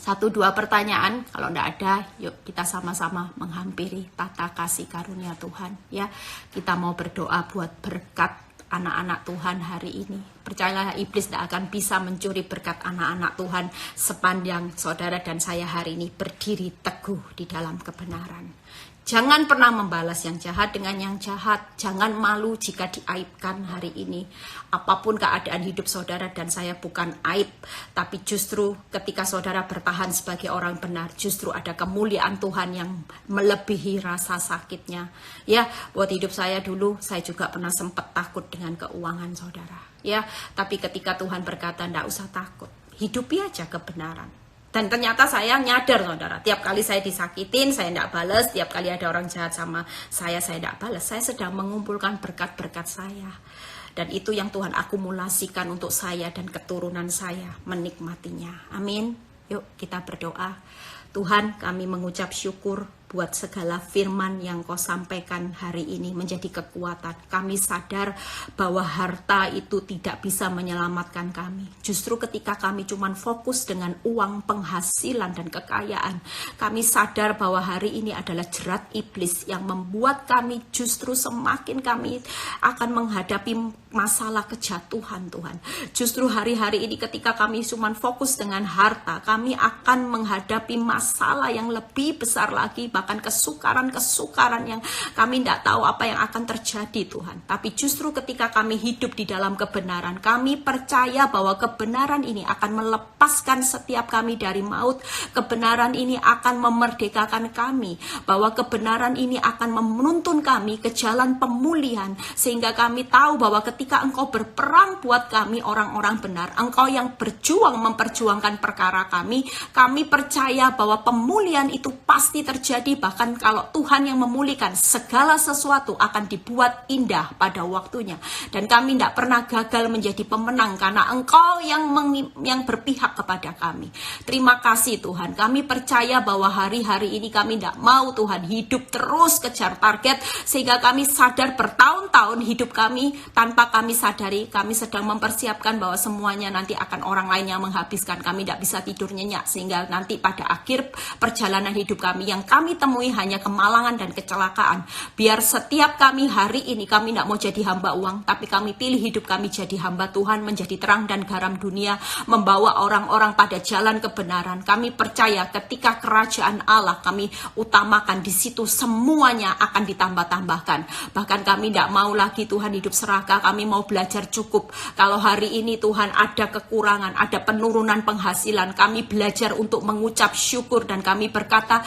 1-2 pertanyaan. Kalau tidak ada, yuk kita sama-sama menghampiri tata kasih karunia Tuhan, ya. Kita mau berdoa buat berkat anak-anak Tuhan hari ini. Percayalah, iblis tidak akan bisa mencuri berkat anak-anak Tuhan sepanjang saudara dan saya hari ini berdiri teguh di dalam kebenaran. Jangan pernah membalas yang jahat dengan yang jahat. Jangan malu jika diaibkan hari ini. Apapun keadaan hidup saudara dan saya bukan aib. Tapi justru ketika saudara bertahan sebagai orang benar, justru ada kemuliaan Tuhan yang melebihi rasa sakitnya. Ya, buat hidup saya dulu, saya juga pernah sempat takut dengan keuangan saudara. Ya, tapi ketika Tuhan berkata, "Nggak usah takut, hidupi aja kebenaran." Dan ternyata saya nyadar saudara, tiap kali saya disakitin, saya tidak balas. Tiap kali ada orang jahat sama saya tidak balas. Saya sedang mengumpulkan berkat-berkat saya. Dan itu yang Tuhan akumulasikan untuk saya dan keturunan saya menikmatinya. Amin. Yuk kita berdoa. Tuhan, kami mengucap syukur buat segala firman yang Kau sampaikan hari ini menjadi kekuatan. Kami sadar bahwa harta itu tidak bisa menyelamatkan kami. Justru ketika kami cuma fokus dengan uang, penghasilan, dan kekayaan, kami sadar bahwa hari ini adalah jerat iblis yang membuat kami justru semakin kami akan menghadapi masalah kejatuhan Tuhan. Justru hari-hari ini ketika kami cuma fokus dengan harta, kami akan menghadapi masalah yang lebih besar lagi, bahkan kesukaran-kesukaran yang kami tidak tahu apa yang akan terjadi Tuhan. Tapi justru ketika kami hidup di dalam kebenaran, kami percaya bahwa kebenaran ini akan melepaskan setiap kami dari maut. Kebenaran ini akan memerdekakan kami, bahwa kebenaran ini akan menuntun kami ke jalan pemulihan, sehingga kami tahu bahwa ketika Engkau berperang buat kami orang-orang benar, Engkau yang berjuang memperjuangkan perkara kami percaya bahwa pemulihan itu pasti terjadi. Bahkan kalau Tuhan yang memulihkan, segala sesuatu akan dibuat indah pada waktunya. Dan kami tidak pernah gagal menjadi pemenang karena Engkau yang berpihak kepada kami. Terima kasih Tuhan. Kami percaya bahwa hari-hari ini kami tidak mau Tuhan hidup terus kejar target, sehingga kami sadar bertahun-tahun hidup kami tanpa kami sadari kami sedang mempersiapkan bahwa semuanya nanti akan orang lain yang menghabiskan. Kami tidak bisa tidur nyenyak, sehingga nanti pada akhir perjalanan hidup kami yang kami temui hanya kemalangan dan kecelakaan. Biar setiap kami hari ini kami tidak mau jadi hamba uang, tapi kami pilih hidup kami jadi hamba Tuhan, menjadi terang dan garam dunia, membawa orang-orang pada jalan kebenaran. Kami percaya ketika kerajaan Allah kami utamakan, di situ semuanya akan ditambah-tambahkan. Bahkan kami tidak mau lagi Tuhan hidup serakah, kami mau belajar cukup. Kalau hari ini Tuhan ada kekurangan, ada penurunan penghasilan, kami belajar untuk mengucap syukur dan kami berkata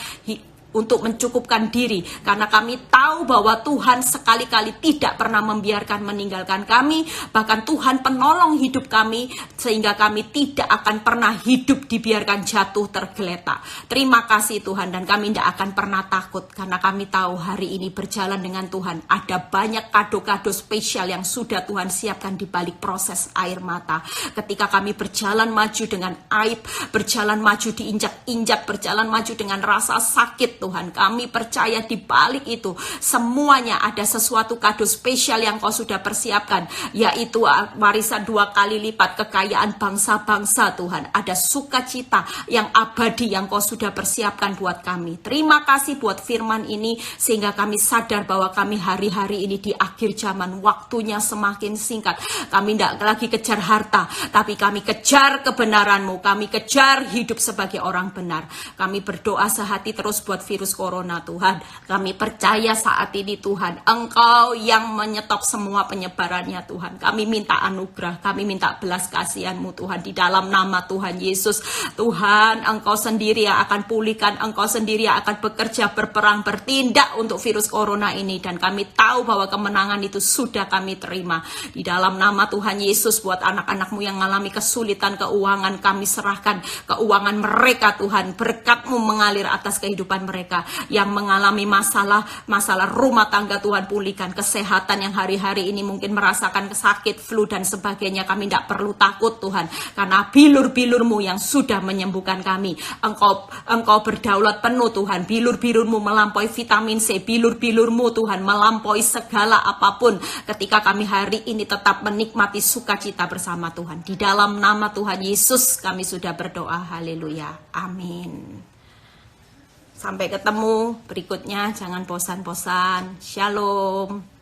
untuk mencukupkan diri, karena kami tahu bahwa Tuhan sekali-kali tidak pernah membiarkan meninggalkan kami. Bahkan Tuhan penolong hidup kami, sehingga kami tidak akan pernah hidup dibiarkan jatuh tergeletak. Terima kasih Tuhan, dan kami tidak akan pernah takut, karena kami tahu hari ini berjalan dengan Tuhan ada banyak kado-kado spesial yang sudah Tuhan siapkan di balik proses air mata. Ketika kami berjalan maju dengan aib, berjalan maju diinjak-injak, berjalan maju dengan rasa sakit Tuhan, kami percaya di balik itu semuanya ada sesuatu kado spesial yang Kau sudah persiapkan, yaitu warisan 2 kali lipat, kekayaan bangsa-bangsa Tuhan. Ada sukacita yang abadi yang Kau sudah persiapkan buat kami. Terima kasih buat firman ini, sehingga kami sadar bahwa kami hari-hari ini di akhir zaman, waktunya semakin singkat. Kami tidak lagi kejar harta, tapi kami kejar kebenaran-Mu, kami kejar hidup sebagai orang benar. Kami berdoa sehati terus buat virus corona Tuhan. Kami percaya saat ini Tuhan, Engkau yang menyetop semua penyebarannya Tuhan. Kami minta anugerah, kami minta belas kasihan-Mu Tuhan, di dalam nama Tuhan Yesus. Tuhan, Engkau sendiri yang akan pulihkan, Engkau sendiri yang akan bekerja, berperang, bertindak untuk virus corona ini. Dan kami tahu bahwa kemenangan itu sudah kami terima. Di dalam nama Tuhan Yesus, buat anak-anak-Mu yang mengalami kesulitan keuangan, kami serahkan keuangan mereka Tuhan. Berkat-Mu mengalir atas kehidupan mereka. Yang mengalami masalah rumah tangga, Tuhan pulihkan. Kesehatan yang hari-hari ini mungkin merasakan sakit, flu dan sebagainya, kami tidak perlu takut Tuhan, karena bilur-bilur-Mu yang sudah menyembuhkan kami. Engkau berdaulat penuh Tuhan. Bilur-bilur-Mu melampaui vitamin C, bilur-bilur-Mu Tuhan melampaui segala apapun, ketika kami hari ini tetap menikmati sukacita bersama Tuhan. Di dalam nama Tuhan Yesus kami sudah berdoa. Haleluya. Amin. Sampai ketemu berikutnya, jangan bosan-bosan. Shalom.